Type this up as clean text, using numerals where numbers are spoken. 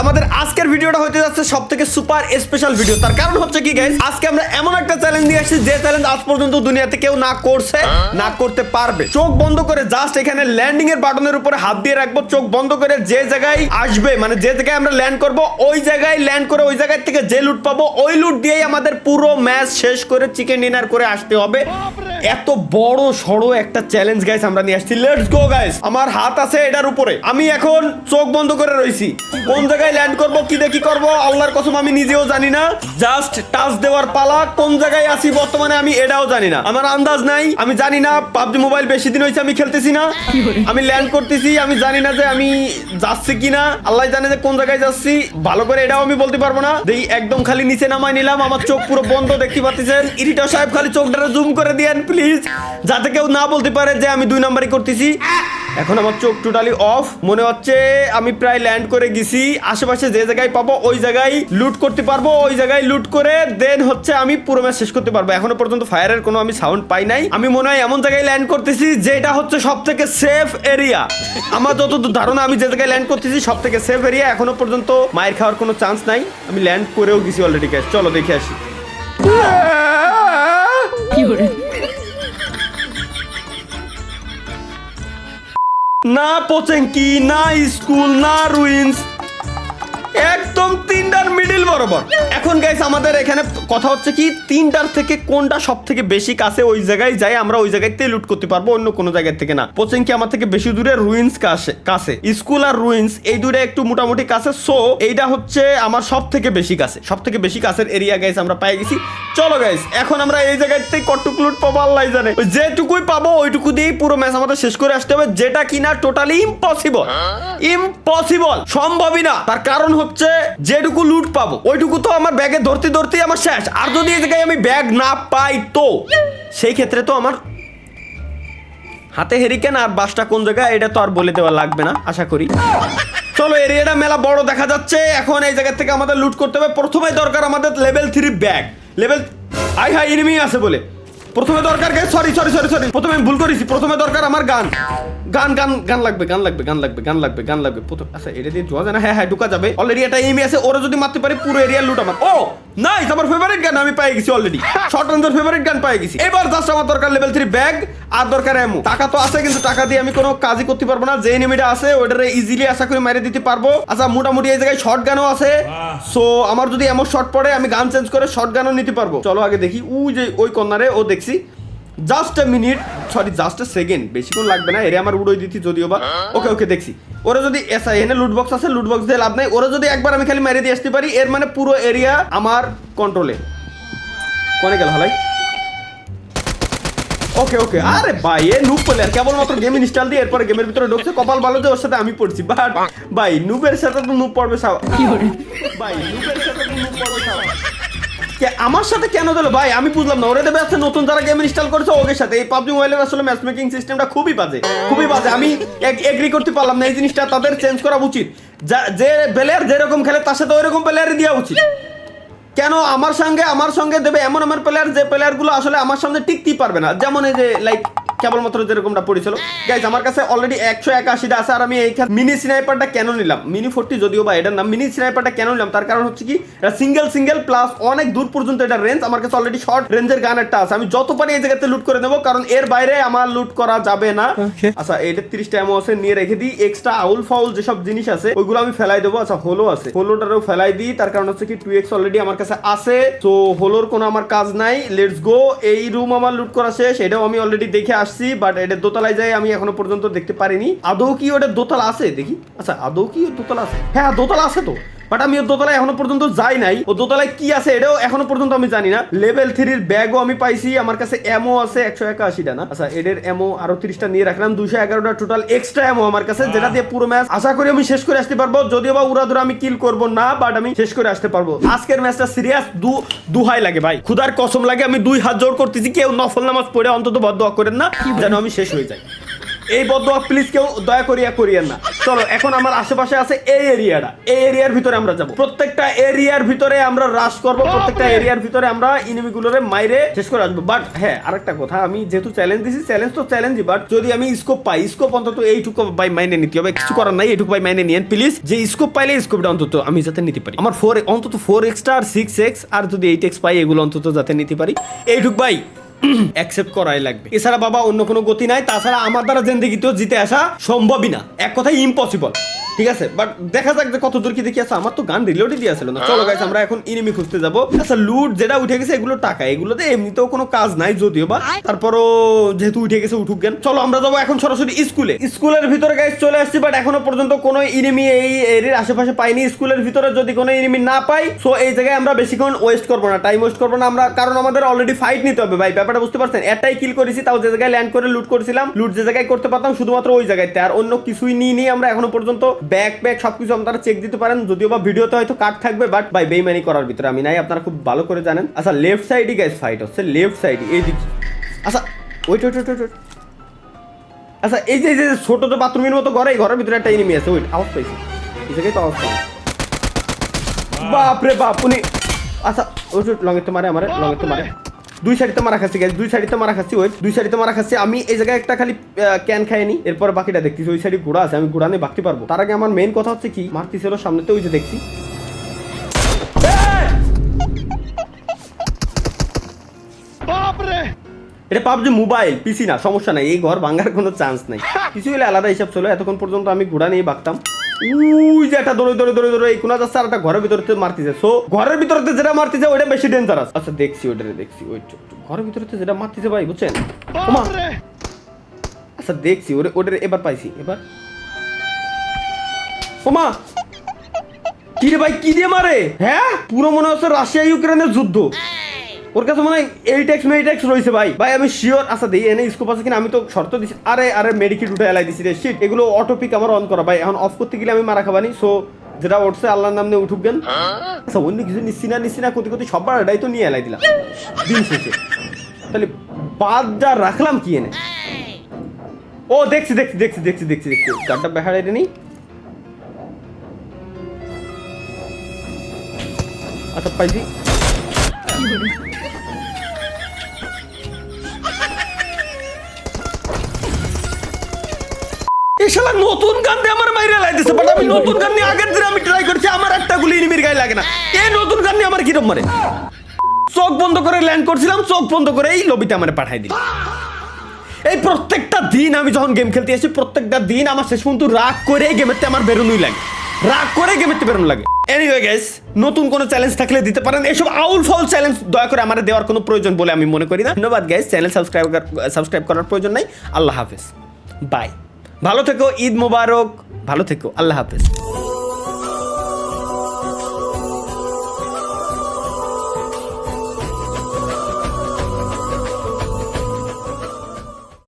আমাদের আজকের ভিডিওটা হতে যাচ্ছে সবথেকে সুপার স্পেশাল ভিডিও। তার কারণ হচ্ছে কি গাইস, আজকে আমরা এমন একটা চ্যালেঞ্জ নিয়ে আসছি যে চ্যালেঞ্জ আজ পর্যন্ত দুনিয়াতে কেউ না করছে, না করতে পারবে। চোখ বন্ধ করে জাস্ট এখানে ল্যান্ডিং এর বাটনের উপরে হাত দিয়ে রাখবো, চোখ বন্ধ করে যে জায়গায় আসবে, মানে যে জায়গায় আমরা ল্যান্ড করব, ওই জায়গায় ল্যান্ড করে ওই জায়গা থেকে যে লুট পাবো, ওই লুট দিয়েই আমাদের পুরো ম্যাচ শেষ করে চিকেন ডিনার করে আসতে হবে। এত বড় সড়ো একটা চ্যালেঞ্জ গাইস আমরা নিয়ে আসছি। Let's go guys. আমার হাত আছে এটার উপরে, আমি এখন চোখ বন্ধ করে রইছি। কোন জায়গায় ল্যান্ড করব, কি দেখি করব, আল্লাহর কসম আমি নিজেও জানি না। জাস্ট টাচ দেওয়ার পালা। কোন জায়গায় আছি বর্তমানে আমি এটাও জানি না, আমার আন্দাজ নাই। আমি জানি না পাবজি মোবাইল বেশি দিন হয়েছে আমি খেলতেছি না, আমি ল্যান্ড করতেছি, আমি জানি না যে আমি যাচ্ছি কিনা, আল্লাহ জানে যে কোন জায়গায় যাচ্ছি। ভালো করে এটাও আমি বলতে পারবো না। দেখি একদম খালি নিচে নামাই নিলাম, আমার চোখ পুরো বন্ধ, দেখতে পাচ্ছেন। এডিটর সাহেব খালি চোখটা জুম করে দিয়েন প্লিজ, যাতে কেউ না বলতে পারে যে আমি 2 নাম্বারই করতেছি। এখন আমার চোখ টোটালি অফ, মনে হচ্ছে আমি প্রায় ল্যান্ড করে গেছি। আশেপাশে যে জায়গায় পাবো ওই জায়গায় লুট করতে পারবো, ওই জায়গায় লুট করে দেন হচ্ছে আমি পুরো ম্যাচ শেষ করতে পারবো। এখনো পর্যন্ত ফায়ারের কোনো আমি সাউন্ড পাই নাই। আমি মনে হয় এমন জায়গায় ল্যান্ড করতেছি যেটা হচ্ছে সব থেকে সেফ এরিয়া। আমার যতদূর ধারণা আমি যে জায়গায় ল্যান্ড করতেছি সব থেকে সেফ এরিয়া। এখনো পর্যন্ত মায়ের খাওয়ার কোনো চান্স নাই, আমি ল্যান্ড করেও গেছি অলরেডি। গ্যাস চলো দেখে আসি। না পোচেঙ্কি, না স্কুল, না রুইন্স, একদম 3টার মিডিল বরাবর। এখন গাইস আমাদের এখানে কথা হচ্ছে কি, 3টার থেকে কোনটা সব থেকে বেশি কাছে, ওই জায়গায় যাই আমরা ওই জায়গাতে লুট করতে পারবো, অন্য কোনো জায়গা থেকে না। পোচেঙ্কি আমার থেকে বেশি দূরে, রুইন্স কাছে, স্কুল আর রুইন্স এই দূরে একটু মোটামুটি কাছে। সো এইটা হচ্ছে আমার সব থেকে বেশি কাছে, সব থেকে বেশি কাছের এরিয়া গাইস আমরা পাই গেছি। চলো গাইস এখন আমরা এই জায়গাতে কতটুক লুট পাবো আল্লাহ জানে। যেটুকুই পাবো ওইটুকু দিয়েই পুরো ম্যাচ আমাদের শেষ করে আসতে হবে, যেটা কিনা টোটালি ইম্পসিবল, সম্ভবই না। তার কারণ হচ্ছে যেটুকু লুট পাবো ওইটুকু তো আমার ব্যাগে ধরতে ধরতেই আমার শেষ। আর যদি এই জায়গায় আমি ব্যাগ না পাই তো সেই ক্ষেত্রে তো আমার হাতে হেরিকেন। আর বাসটা কোন জায়গায় এটা তো আর বলে দেওয়া লাগবে না আশা করি। চলো এরিয়াটা মেলা বড় দেখা যাচ্ছে। এখন এই জায়গা থেকে আমাদের লুট করতে হবে। প্রথমে দরকার আমাদের level 3 bag. Level I high enemy আছে বলে প্রথমে দরকার সরি প্রথমে আমি ভুল করেছি। প্রথমে দরকার আমার গান লাগবে। আচ্ছা এটা দিয়ে ঢোকা যায় না? হ্যাঁ ঢোকা যাবে। অলরেডি এটা এমই আছে, ওরা যদি মারতে পারে পুরো এরিয়া লুট আমার। ও নাইস, আমার ফেভারিট গান আমি পেয়ে গেছি অলরেডি। শর্ট রেঞ্জের ফেভারিট গান পেয়ে গেছি। এবার জাস্ট আমার দরকার লেভেল 3 ব্যাগ আর দরকার এমো। টাকা তো আছে কিন্তু টাকা দিয়ে আমি কোনো কাজই করতে পারবো না। যে এনিমিটা আছে ওটারে ইজিলি আশা করি মেরে দিতে পারবো। আচ্ছা মোটামুটি এই জায়গায় শর্ট গানও আছে। সো আমার যদি এমন শর্ট পড়ে আমি গান চেঞ্জ করে শর্ট গানও নিতে পারবো। চলো আগে দেখি ওই কর্নারে ও দেখছি। Just a minute, sorry just a second, বেশিক্ষণ লাগবে না। এরে আমার উড়োই দিতি যদিও বা। ওকে দেখছি। ওরা যদি এনে লুট বক্স আছে, লুট বক্স দিয়ে লাভ নাই। ওরা যদি একবার আমি খালি মেরে দিয়ে আসতে পারি, এর মানে পুরো এরিয়া আমার কন্ট্রোলে। কোনে গেল হালাই? ওকে আরে ভাই এ নুব প্লেয়ার কেবলমাত্র গেম ইনস্টল দিয়ে এরপরে গেমের ভিতরে ঢুকছে। কপাল ভালো যে ওর সাথে আমি পড়ছি। বাট ভাই নুবের সাথে তো নুব পড়বে ভাই, নুবের সাথে তো নুব পড়বে আমার সাথে কেন দিল ভাই আমি বুঝলাম না। ওরা দেবে আছে নতুন যারা গেম ইনস্টল করেছে ওদের সাথে। এই পাবজি মোবাইলের আসলে ম্যাচ মেকিং সিস্টেমটা খুবই বাজে। আমি এগ্রি করতে পারলাম না। এই জিনিসটা তাদের চেঞ্জ করা উচিত। যে প্লেয়ার যেরকম খেলে তার সাথে ওইরকম প্লেয়ারই দেওয়া উচিত। কেন আমার সঙ্গে দেবে এমন আমার প্লেয়ার, যে প্লেয়ারগুলো আসলে আমার সামনে টিকতেই পারবে না। যেমন এই যে লাইক কেবলমাত্র যেরকমটা পড়েছিল গাইজ, আমার কাছে অলরেডি 181টা আছে। আর আমি এইখানে মিনি স্নাইপারটা কেন নিলাম, মিনি 40 যদিও বা এটার নাম, মিনি স্নাইপারটা কেন নিলাম তার কারণ হচ্ছে কি, এটা সিঙ্গেল প্লাস অনেক দূর পর্যন্ত এটা রেঞ্জ। আমার কাছে অলরেডি শর্ট রেঞ্জের গান একটা আছে। আমি যত পারি এই জায়গাতে লুট করে নেবো, কারণ এর বাইরে আমার লুট করা যাবে না। আচ্ছা এটা 30টা এমও আছে, নিয়ে রেখে দিই। এক্সট্রা আউল ফাউল যেসব জিনিস আছে ওইগুলো আমি ফেলাই দেবো। আচ্ছা হোলো আছে, হোলোটারও ফেলাই দিই। তার কারণ হচ্ছে কি 2x অলরেডি আমার কাছে আছে। তো হোলোর কোনো আমার কাজ নাই। Let's go. এই রুম আমার লুট করা শেষ, এটাও আমি অলরেডি দেখে আসছি। বাট এটা দোতলায় যাই আমি এখনো পর্যন্ত দেখতে পারিনি। আদৌ কি ওটা দোতলা আছে দেখি। আচ্ছা আদৌ কি দোতলা আছে? হ্যাঁ দোতলা আছে তো, বাট আমি ওর দোতলায় এখনো পর্যন্ত যাই নাই। ও দোতলায় কি আছে এটাও এখনো পর্যন্ত আমি জানি না। লেভেল 3 ব্যাগও আমি পাইছি। আমার কাছে এমও আছে 181টা না। আচ্ছা এদের এমও আরো 30টা নিয়ে রাখলাম। 211টা টোটাল এক্সট্রা এমও আমার কাছে, যেটা দিয়ে পুরো ম্যাচ আশা করি আমি শেষ করে আসতে পারবো। যদিও বা উড়াধুরা আমি কিল করবো না, বাট আমি শেষ করে আসতে পারবো। আজকের ম্যাচটা সিরিয়াস, দুহাই লাগে ভাই, খুদার কসম লাগে। আমি 2 হাত জোর করতেছি, কেউ নফল নামাজ পড়ে অন্তত বদদোয়া করেন না যেন আমি শেষ হয়ে যাই। এই বদদোয়া প্লিজ কেউ দয়া করিয়েন না। চলো এখন আমার আশেপাশে আছে এই এরিয়াটা, এই এরিয়ার ভিতরে আমরা যাব, প্রত্যেকটা এরিয়ার ভিতরে আমরা রাশ করব, প্রত্যেকটা এরিয়ার ভিতরে আমরা এনিমিগুলোরে মাইরে শেষ করে আসবো। বাট হ্যাঁ আরেকটা কথা, আমি যেহেতু চ্যালেঞ্জ দিছি, চ্যালেঞ্জ তো চ্যালেঞ্জই, বাট যদি আমি স্কোপ পাই, স্কোপ অন্তত এইটুকু ভাই মাইনে নিতে হবে, কিছু করার নাই, এইটুকু ভাই মাইনে নিয়েন প্লিজ। যে স্কোপ পাইলে স্কোপটা অন্তত আমি যাতে নিতে পারি, আমার অন্তত 4x আর 6x আর যদি 8x পাই এগুলো অন্তত যাতে নিতে পারি, এইটুক ভাই অ্যাকসেপ্ট করাই লাগবে। এছাড়া বাবা অন্য কোনো গতি নাই, তাছাড়া আমার দ্বারা জিন্দেগিতেও জিতে আসা সম্ভবই না, এক কথায় ইম্পসিবল। ঠিক আছে, বাট দেখা যাক যে কত দূর কি দেখি আছে। আমার তো গান রিলোডই দিয়ে আসলে না। চলো গাইস আমরা এখন এনিমি খুঁজতে যাব। আচ্ছা লুট যেটা উঠে গেছে এগুলো টাকা, এগুলোতে এমনিতেও কোনো কাজ নাই যদিও বা, তারপরও যেহেতু উঠে গেছে উঠুক গেন। চলো আমরা যাবো এখন সরাসরি স্কুলে। স্কুলের ভিতরে গাইস চলে আসছি, বাট এখনো পর্যন্ত কোনো এনিমি এই এরিয়ার আশেপাশে পাইনি। স্কুলের ভিতরে যদি কোনো এনিমি না পাই, সো এই জায়গায় আমরা বেশিক্ষণ ওয়েস্ট করবো না, টাইম ওয়েস্ট করবো না আমরা, কারণ আমাদের অলরেডি ফাইট নিতে হবে ভাই, ব্যাপারটা বুঝতে পারছেন। একটাই কিল করেছি, তাও যে জায়গায় ল্যান্ড করে লুট করেছিলাম, লুট যে জায়গায় করতে পারতাম শুধুমাত্র ওই জায়গাতে, আর অন্য কিছুই নিয়ে আমরা এখনো পর্যন্ত ব্যাকপ্যাক সবকিছু আপনারা চেক দিতে পারেন, যদিও বা ভিডিওতে হয়তো কাট থাকবে, বাট ভাই বেইমানি করার ভিতরে আমি নাই, আপনারা খুব ভালো করে জানেন। আচ্ছা লেফট সাইডে গাইস ফাইট হচ্ছে, লেফট সাইডে এই দিক। আচ্ছা ওয়েট, আচ্ছা এই যে ছোট যে বাথরুমের মতো ঘরের ভিতরে একটা এনিমি আছে, ওয়েট আওয়াজ পাইছি, এই জায়গায় তো আওয়াজ পাই। বাপ রে বাপ উনি, আচ্ছা ওই লঙের তো মারে, আমার লঙের তো মারে, দুই সাইডে মারা খাচ্ছি গাইস, দুই সাইডে মারা খাচ্ছি, ওই দুই সাইডে মারা খাচ্ছি। আমি এই জায়গায় একটা খালি ক্যান খাইনি, এরপর বাকিটা দেখতেছি। ওই সাইডে ঘোড়া আছে, আমি ঘোড়া নিয়ে বাঁকতে পারবো। তার আগে আমার মেইন কথা হচ্ছে কি, মারতেছিল সামনেতে, ওই যে দেখছি এটা পাবজি মোবাইল, পিসি না, সমস্যা নাই, এই ঘর ভাঙার কোনো চান্স নাই। কিছু হলে আলাদা হিসাব ছিল, এতক্ষণ পর্যন্ত আমি ঘোড়া নিয়ে বাঁকতাম। ওই যে একটা দৌড়ে এই কোনা যাচ্ছে, আর একটা ঘরের ভিতরে মারতেছে। সো ঘরের ভিতরে যেটা মারতেছে ওইটা বেশি ডেঞ্জারাস। আচ্ছা দেখছি ওইটারে, দেখছি ওই ঘরের ভিতরে যেটা মারতেছে ভাই, বুঝছেন? আচ্ছা দেখছি ওটারে, এবার পাইছি, এবার ওমা কি রে ভাই, কি দিয়ে মারে? হ্যাঁ পুরো মনে হচ্ছে রাশিয়া ইউক্রেনের যুদ্ধ, ওর কাছে মনে হয় 8x রয়েছে ভাই, আমি শিওর। আচ্ছা দেই এনে স্কোপ আছে কিনা, আমি তো শর্ত দিছি। আরে মেডিকেট উঠে এলাই দিছি রে, শিট। এগুলো অটোপিক আমার অন করা ভাই, এখন অফ করতে গেলে আমি মারা খাবানি। সো যেটা উঠছে আল্লাহর নাম নিয়ে উঠুক গেন। আচ্ছা অন্য কিছু নিচ্ছি না কতি সবার এটাই তো নিয়ে এলাই দিলাম দিন শেষে, তাহলে বাদ যা রাখলাম কি এনে। ও দেখছি গানটা বেহার এটা নেই। আচ্ছা পাইছি, এই শালা নতুন গান দিয়ে আমার মাইরে লাইতেছে, বাট আমি নতুন গান নিয়ে আগের দিন আমি ট্রাই করছি, আমার একটা গুলি এনিমির গায়ে লাগে না। এই নতুন গান নিয়ে আমার কিরম মারে, চোখ বন্ধ করে ল্যান্ড করছিলাম, চোখ বন্ধ করে এই লবিতে আমার পাঠাই দিল। এই প্রত্যেকটা দিন আমি যখন গেম খেলতে আসি, প্রত্যেকটা দিন আমার শেষ পর্যন্ত রাগ করে গেমেতে আমার বেরোনোই লাগে, রাগ করে গেমেতে বেরোনো লাগে। এনিওয়ে গাইস, নতুন কোনো চ্যালেঞ্জ থাকলে দিতে পারেন, এসব আউল ফাউল চ্যালেঞ্জ দয়া করে আমার দেওয়ার কোনো প্রয়োজন বলে আমি মনে করি না। ধন্যবাদ গাইস, চ্যানেল সাবস্ক্রাইব করার প্রয়োজন নাই। আল্লাহ হাফেজ, বাই, ভালো থেকো, ঈদ মোবারক, ভালো থেকো, আল্লাহ হাফেজ।